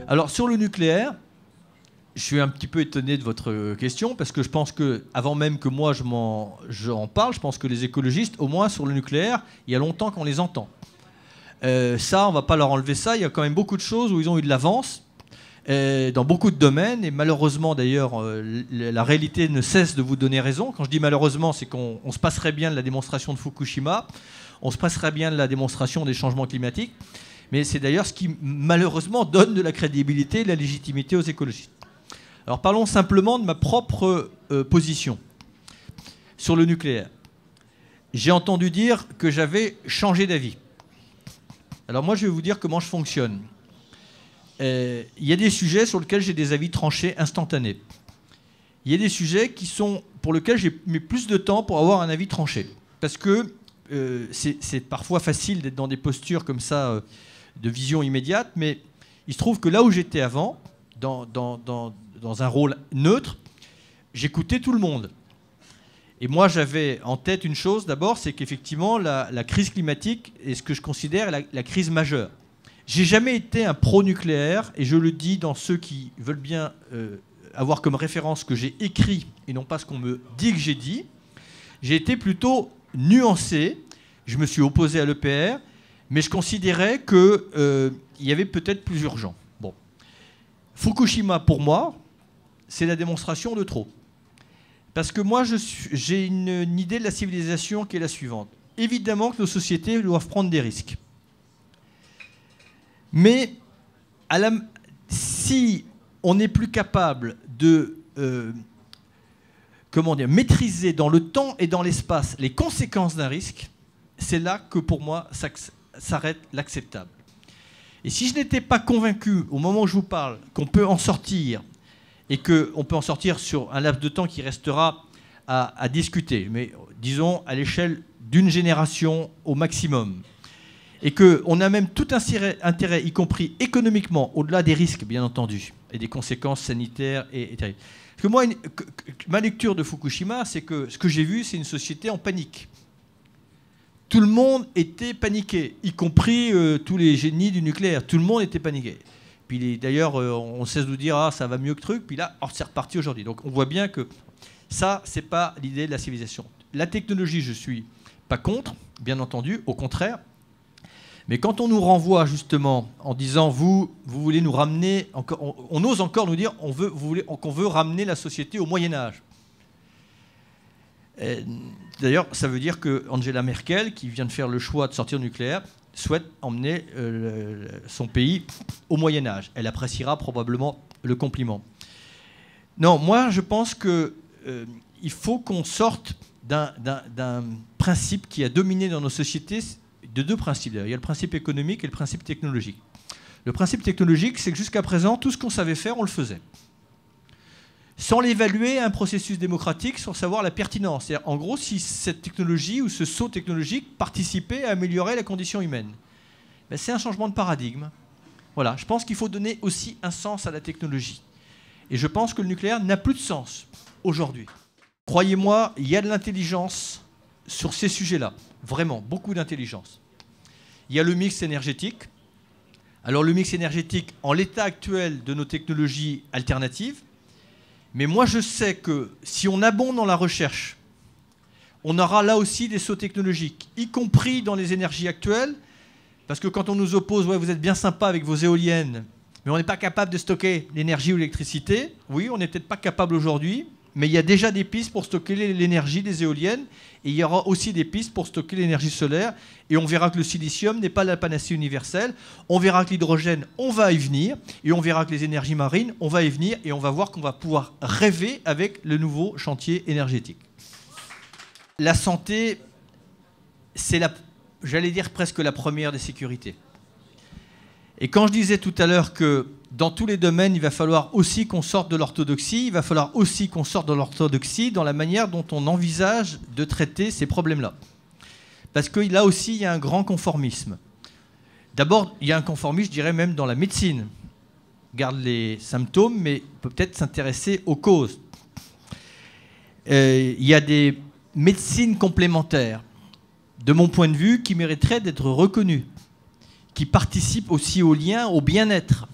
Alors sur le nucléaire, je suis un petit peu étonné de votre question parce que je pense que, avant même que moi j'en parle, je pense que les écologistes, au moins sur le nucléaire, il y a longtemps qu'on les entend. Ça, on ne va pas leur enlever ça. Il y a quand même beaucoup de choses où ils ont eu de l'avance dans beaucoup de domaines. Et malheureusement, d'ailleurs, la réalité ne cesse de vous donner raison. Quand je dis malheureusement, c'est qu'on se passerait bien de la démonstration de Fukushima, on se passerait bien de la démonstration des changements climatiques. Mais c'est d'ailleurs ce qui, malheureusement, donne de la crédibilité et de la légitimité aux écologistes. Alors parlons simplement de ma propre position sur le nucléaire. J'ai entendu dire que j'avais changé d'avis. Alors moi, je vais vous dire comment je fonctionne. Il y a des sujets sur lesquels j'ai des avis tranchés instantanés. Il y a des sujets pour lesquels j'ai mis plus de temps pour avoir un avis tranché. Parce que c'est parfois facile d'être dans des postures comme ça, de vision immédiate, mais il se trouve que là où j'étais avant, dans un rôle neutre, j'écoutais tout le monde. Et moi, j'avais en tête une chose, d'abord, c'est qu'effectivement, la crise climatique est ce que je considère la crise majeure. J'ai jamais été un pro-nucléaire, et je le dis dans ceux qui veulent bien avoir comme référence ce que j'ai écrit, et non pas ce qu'on me dit que j'ai dit. J'ai été plutôt nuancé, je me suis opposé à l'EPR, mais je considérais qu'il y avait peut-être plus urgent. Bon. Fukushima, pour moi, c'est la démonstration de trop. Parce que moi, j'ai une idée de la civilisation qui est la suivante. Évidemment que nos sociétés doivent prendre des risques. Mais si on n'est plus capable de maîtriser dans le temps et dans l'espace les conséquences d'un risque, c'est là que pour moi s'arrête l'acceptable. Et si je n'étais pas convaincu, au moment où je vous parle, qu'on peut en sortir, et qu'on peut en sortir sur un laps de temps qui restera à discuter, mais disons à l'échelle d'une génération au maximum, et qu'on a même tout intérêt, y compris économiquement, au-delà des risques, bien entendu, et des conséquences sanitaires et terribles. Parce que moi, ma lecture de Fukushima, c'est que ce que j'ai vu, c'est une société en panique. Tout le monde était paniqué, y compris tous les génies du nucléaire. Tout le monde était paniqué. Puis d'ailleurs, on cesse de dire « Ah, ça va mieux que truc », puis là, c'est reparti aujourd'hui. Donc on voit bien que ça, c'est pas l'idée de la civilisation. La technologie, je suis pas contre, bien entendu, au contraire. Mais quand on nous renvoie justement en disant vous voulez nous ramener, on ose encore nous dire qu'on veut ramener la société au Moyen-Âge. D'ailleurs, ça veut dire que Angela Merkel, qui vient de faire le choix de sortir du nucléaire, souhaite emmener son pays au Moyen-Âge. Elle appréciera probablement le compliment. Non, moi je pense qu'il faut qu'on sorte d'un principe qui a dominé dans nos sociétés, de deux principes d'ailleurs. Il y a le principe économique et le principe technologique. Le principe technologique, c'est que jusqu'à présent, tout ce qu'on savait faire, on le faisait. Sans l'évaluer à un processus démocratique, sans savoir la pertinence. C'est-à-dire, en gros, si cette technologie ou ce saut technologique participait à améliorer la condition humaine. Ben, c'est un changement de paradigme. Voilà. Je pense qu'il faut donner aussi un sens à la technologie. Et je pense que le nucléaire n'a plus de sens aujourd'hui. Croyez-moi, il y a de l'intelligence sur ces sujets-là. Vraiment, beaucoup d'intelligence. Il y a le mix énergétique. Alors le mix énergétique, en l'état actuel de nos technologies alternatives, mais moi je sais que si on abonde dans la recherche, on aura là aussi des sauts technologiques, y compris dans les énergies actuelles, parce que quand on nous oppose, ouais, vous êtes bien sympa avec vos éoliennes, mais on n'est pas capable de stocker l'énergie ou l'électricité. Oui, on n'est peut-être pas capable aujourd'hui, mais il y a déjà des pistes pour stocker l'énergie des éoliennes, et il y aura aussi des pistes pour stocker l'énergie solaire, et on verra que le silicium n'est pas la panacée universelle, on verra que l'hydrogène, on va y venir, et on verra que les énergies marines, on va y venir, et on va voir qu'on va pouvoir rêver avec le nouveau chantier énergétique. La santé, c'est j'allais dire presque la première des sécurités. Et quand je disais tout à l'heure que dans tous les domaines, il va falloir aussi qu'on sorte de l'orthodoxie, il va falloir aussi qu'on sorte de l'orthodoxie dans la manière dont on envisage de traiter ces problèmes-là. Parce que là aussi, il y a un grand conformisme. D'abord, il y a un conformisme, je dirais même dans la médecine. On garde les symptômes, mais on peut peut-être s'intéresser aux causes. Il y a des médecines complémentaires, de mon point de vue, qui mériterait d'être reconnu, qui participe aussi au lien, au bien-être,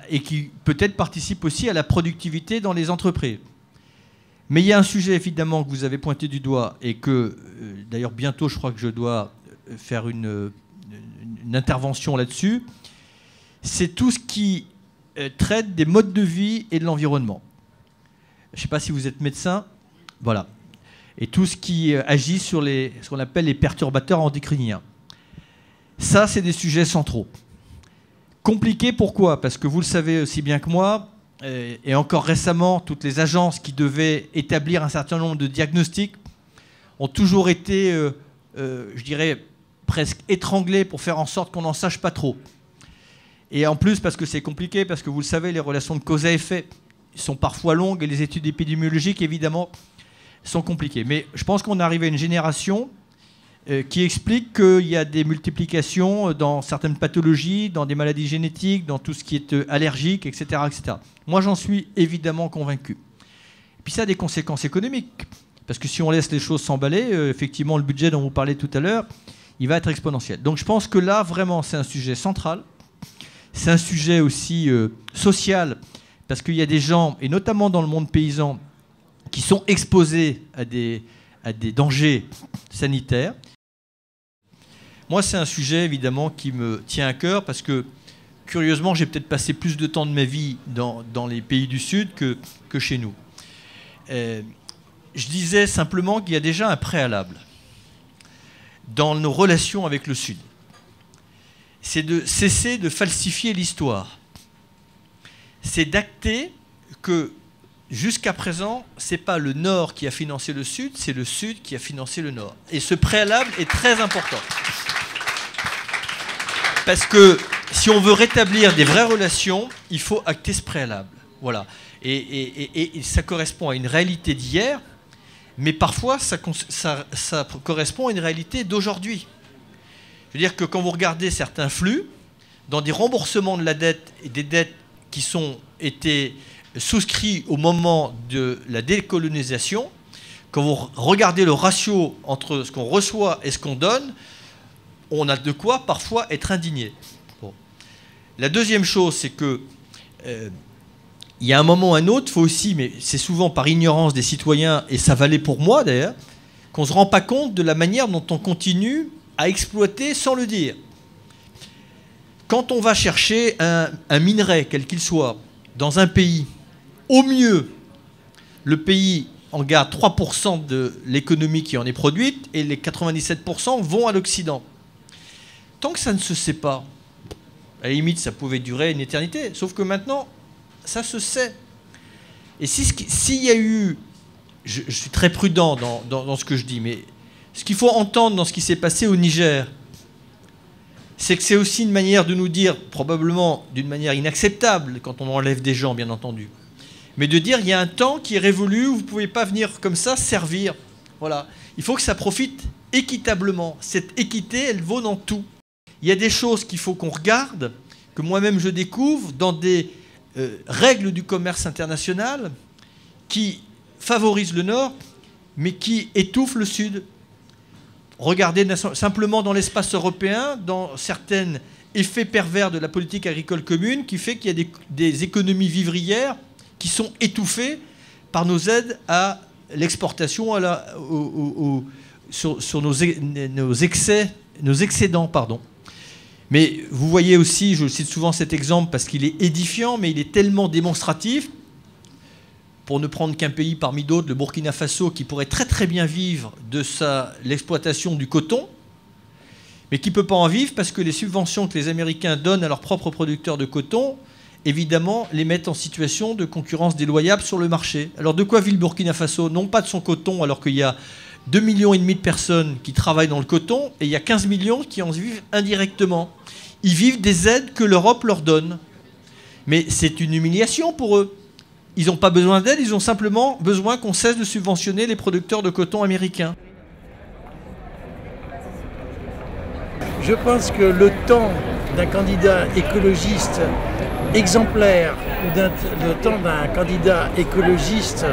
et qui peut-être participe aussi à la productivité dans les entreprises. Mais il y a un sujet évidemment que vous avez pointé du doigt et que, d'ailleurs bientôt je crois que je dois faire une intervention là-dessus, c'est tout ce qui traite des modes de vie et de l'environnement. Je ne sais pas si vous êtes médecin, voilà. Et tout ce qui agit sur ce qu'on appelle les perturbateurs endocriniens. Ça, c'est des sujets centraux. Compliqués, pourquoi? Parce que vous le savez aussi bien que moi, et encore récemment, toutes les agences qui devaient établir un certain nombre de diagnostics ont toujours été, je dirais, presque étranglées pour faire en sorte qu'on n'en sache pas trop. Et en plus, parce que c'est compliqué, parce que vous le savez, les relations de cause à effet sont parfois longues et les études épidémiologiques, évidemment, sont compliquées. Mais je pense qu'on est arrivé à une génération qui explique qu'il y a des multiplications dans certaines pathologies, dans des maladies génétiques, dans tout ce qui est allergique, etc., etc. Moi, j'en suis évidemment convaincu. Et puis ça a des conséquences économiques. Parce que si on laisse les choses s'emballer, effectivement, le budget dont vous parlez tout à l'heure, il va être exponentiel. Donc je pense que là, vraiment, c'est un sujet central. C'est un sujet aussi social, parce qu'il y a des gens, et notamment dans le monde paysan, qui sont exposés à des dangers sanitaires. Moi, c'est un sujet, évidemment, qui me tient à cœur, parce que, curieusement, j'ai peut-être passé plus de temps de ma vie dans les pays du Sud que chez nous. Je disais simplement qu'il y a déjà un préalable dans nos relations avec le Sud. C'est de cesser de falsifier l'histoire. C'est d'acter que jusqu'à présent, ce n'est pas le Nord qui a financé le Sud, c'est le Sud qui a financé le Nord. Et ce préalable est très important. Parce que si on veut rétablir des vraies relations, il faut acter ce préalable. Voilà. Et ça correspond à une réalité d'hier, mais parfois ça correspond à une réalité d'aujourd'hui. Je veux dire que quand vous regardez certains flux, dans des remboursements de la dette et des dettes qui ont été souscrits au moment de la décolonisation, quand vous regardez le ratio entre ce qu'on reçoit et ce qu'on donne, on a de quoi parfois être indigné. Bon. La deuxième chose, c'est que il y a un moment ou un autre, il faut aussi, mais c'est souvent par ignorance des citoyens, et ça valait pour moi d'ailleurs, qu'on ne se rend pas compte de la manière dont on continue à exploiter sans le dire. Quand on va chercher un minerai, quel qu'il soit, dans un pays, au mieux, le pays en garde 3% de l'économie qui en est produite et les 97% vont à l'Occident. Tant que ça ne se sait pas, à la limite, ça pouvait durer une éternité, sauf que maintenant, ça se sait. Et s'il y a eu... Je suis très prudent dans ce que je dis, mais ce qu'il faut entendre dans ce qui s'est passé au Niger, c'est que c'est aussi une manière de nous dire, probablement d'une manière inacceptable, quand on enlève des gens, bien entendu, mais de dire il y a un temps qui est révolu où vous ne pouvez pas venir comme ça servir. Voilà. Il faut que ça profite équitablement. Cette équité, elle vaut dans tout. Il y a des choses qu'il faut qu'on regarde, que moi-même je découvre, dans des règles du commerce international qui favorisent le Nord, mais qui étouffent le Sud. Regardez simplement dans l'espace européen, dans certains effets pervers de la politique agricole commune, qui fait qu'il y a des économies vivrières qui sont étouffées par nos aides à l'exportation, sur nos excédents, pardon. Mais vous voyez aussi, je cite souvent cet exemple parce qu'il est édifiant, mais il est tellement démonstratif, pour ne prendre qu'un pays parmi d'autres, le Burkina Faso, qui pourrait très très bien vivre de l'exploitation du coton, mais qui ne peut pas en vivre parce que les subventions que les Américains donnent à leurs propres producteurs de coton, évidemment, les mettent en situation de concurrence déloyable sur le marché. Alors de quoi vit le Burkina Faso? Non pas de son coton, alors qu'il y a 2,5 millions de personnes qui travaillent dans le coton, et il y a 15 millions qui en vivent indirectement. Ils vivent des aides que l'Europe leur donne. Mais c'est une humiliation pour eux. Ils n'ont pas besoin d'aide, ils ont simplement besoin qu'on cesse de subventionner les producteurs de coton américains. Je pense que le temps d'un candidat écologiste exemplaire ou le temps d'un candidat écologiste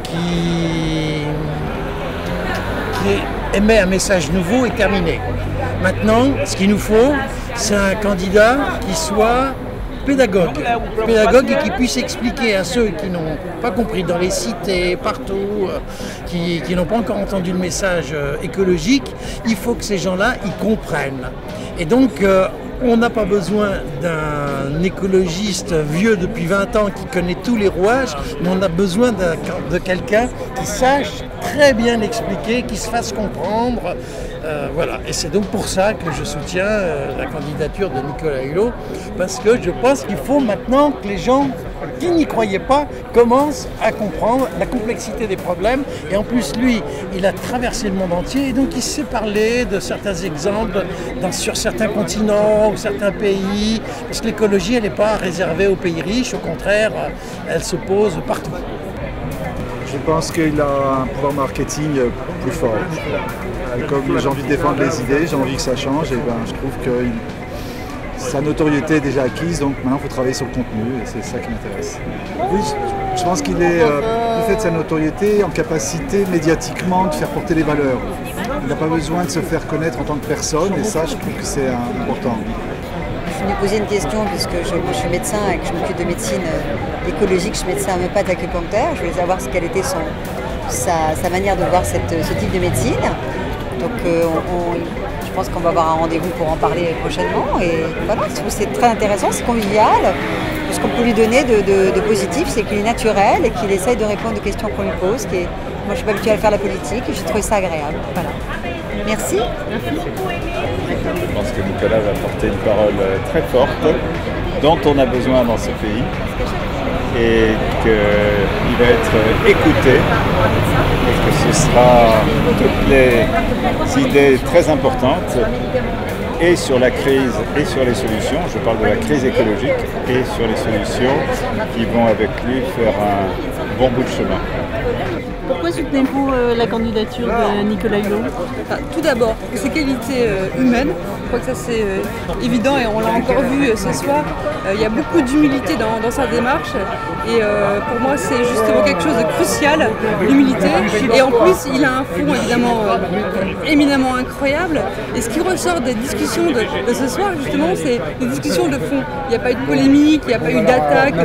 qui est émet un message nouveau et terminé. Maintenant, ce qu'il nous faut, c'est un candidat qui soit pédagogue et qui puisse expliquer à ceux qui n'ont pas compris dans les cités, partout, qui n'ont pas encore entendu le message écologique, il faut que ces gens-là y comprennent. Et donc, on n'a pas besoin d'un écologiste vieux depuis 20 ans qui connaît tous les rouages, mais on a besoin de quelqu'un qui sache très bien expliquer, qui se fasse comprendre. Voilà. Et c'est donc pour ça que je soutiens la candidature de Nicolas Hulot, parce que je pense qu'il faut maintenant que les gens qui n'y croyaient pas commencent à comprendre la complexité des problèmes. Et en plus, lui, il a traversé le monde entier et donc il sait parler de certains exemples sur certains continents ou certains pays, parce que l'écologie, elle n'est pas réservée aux pays riches, au contraire, elle se pose partout. Je pense qu'il a un pouvoir marketing plus fort. Et comme j'ai envie de défendre les idées, j'ai envie que ça change, et ben, je trouve que sa notoriété est déjà acquise, donc maintenant il faut travailler sur le contenu, et c'est ça qui m'intéresse. Oui, je pense qu'il est, du fait de sa notoriété, en capacité médiatiquement de faire porter les valeurs. Il n'a pas besoin de se faire connaître en tant que personne, et ça, je trouve que c'est important. Je me posais une question, puisque je suis médecin et que je m'occupe de médecine écologique, je suis médecin homéopathe acupuncteur. Je voulais savoir quelle était sa manière de voir ce type de médecine. Donc je pense qu'on va avoir un rendez-vous pour en parler prochainement. Et voilà, je trouve que c'est très intéressant, c'est convivial. Ce qu'on peut lui donner de positif, c'est qu'il est naturel et qu'il essaye de répondre aux questions qu'on lui pose. Moi, je ne suis pas habituée à faire la politique et j'ai trouvé ça agréable. Voilà. Merci. Je pense que Nicolas va porter une parole très forte dont on a besoin dans ce pays et qu'il va être écouté et que ce sera toutes les idées très importantes et sur la crise et sur les solutions. Je parle de la crise écologique et sur les solutions qui vont avec lui faire un bon bout de chemin. Pourquoi soutenez-vous la candidature de Nicolas Hulot? Tout d'abord, ses qualités humaines, je crois que ça c'est évident et on l'a encore vu ce soir. Il y a beaucoup d'humilité dans sa démarche et pour moi c'est justement quelque chose de crucial, l'humilité. Et en plus il a un fond évidemment éminemment incroyable. Et ce qui ressort des discussions de ce soir justement, c'est des discussions de fond. Il n'y a pas eu de polémique, il n'y a pas eu d'attaque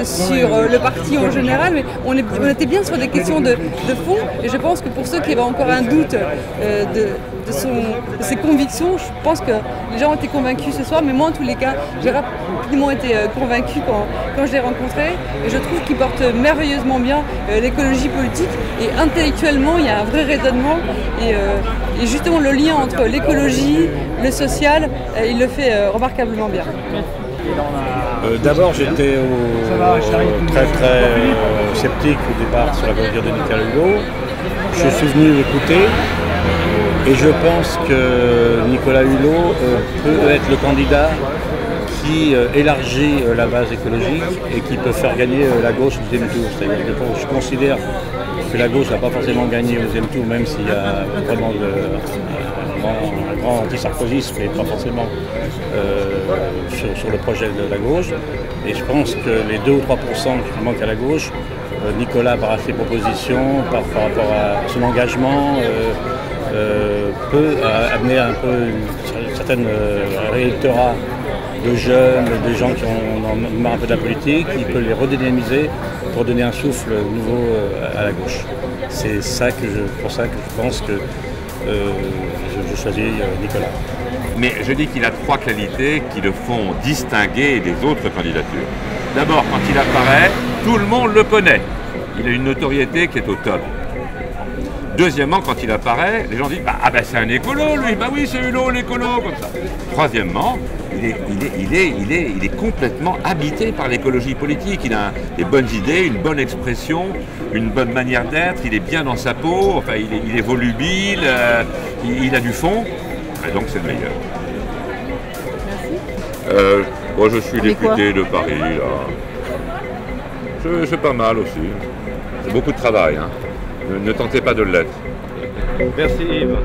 sur le parti en général, mais on était bien sur des questions de fond, et je pense que pour ceux qui avaient encore un doute de ses convictions, je pense que les gens ont été convaincus ce soir, mais moi en tous les cas, j'ai rapidement été convaincu quand je l'ai rencontré, et je trouve qu'il porte merveilleusement bien l'écologie politique, et intellectuellement il y a un vrai raisonnement, et justement le lien entre l'écologie, le social, il le fait remarquablement bien. D'abord, j'étais très sceptique au départ sur la candidature de Nicolas Hulot. Je suis venu l'écouter et je pense que Nicolas Hulot peut être le candidat qui élargit la base écologique et qui peut faire gagner la gauche au deuxième tour. C'est-à-dire que je considère que la gauche n'a pas forcément gagné au deuxième tour, même s'il y a vraiment un grand anti-sarkozysme, mais pas forcément sur le projet de la gauche. Et je pense que les 2 ou 3% qui manquent à la gauche, Nicolas, par ses propositions, par rapport à son engagement, peut amener un peu une certaine réélectorat de jeunes, des gens qui ont marre un peu de la politique, il peut les redynamiser pour donner un souffle nouveau à la gauche. C'est pour ça que je pense que je choisis Nicolas. Mais je dis qu'il a 3 qualités qui le font distinguer des autres candidatures. D'abord, quand il apparaît, tout le monde le connaît. Il a une notoriété qui est au top. Deuxièmement, quand il apparaît, les gens disent c'est un écolo, lui, oui, c'est Hulot, l'écolo, comme ça. Troisièmement, il est complètement habité par l'écologie politique. Il a des bonnes idées, une bonne expression, une bonne manière d'être, il est bien dans sa peau, enfin, il est volubile, il a du fond, et donc c'est le meilleur. Merci. Moi, je suis député de Paris, là. C'est pas mal aussi. C'est beaucoup de travail, hein. Ne tentez pas de l'être. Merci Yves.